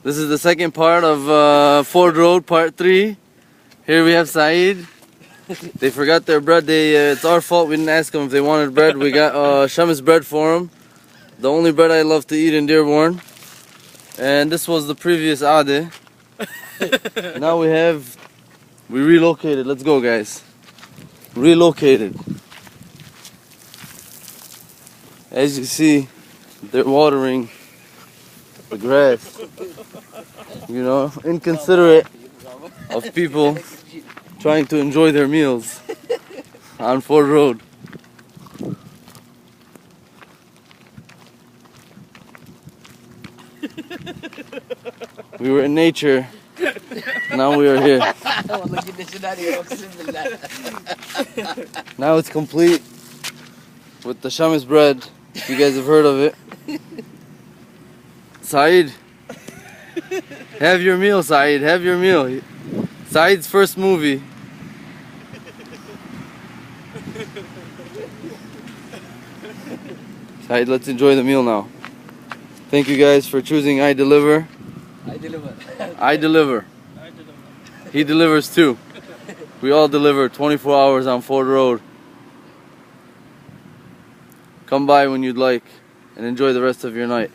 This is the second part of Ford Road, part 3. Here we have Sa3ed. They forgot their bread. It's our fault we didn't ask them if they wanted bread. We got Shams bread for them. The only bread I love to eat in Dearborn. And this was the previous Ade. Now we relocated. Let's go, guys. Relocated. As you see, they're watering the grass. You know, inconsiderate of people trying to enjoy their meals on Ford Road. We were in nature, now we are here. Now it's complete with the Shams bread. You guys have heard of it. Sa3ed, have your meal, Sa3ed, have your meal. Sa3ed's first movie. Sa3ed, let's enjoy the meal now. Thank you guys for choosing iDeliver. iDeliver. He delivers too. We all deliver 24 hours on Ford Road. Come by when you'd like and enjoy the rest of your night.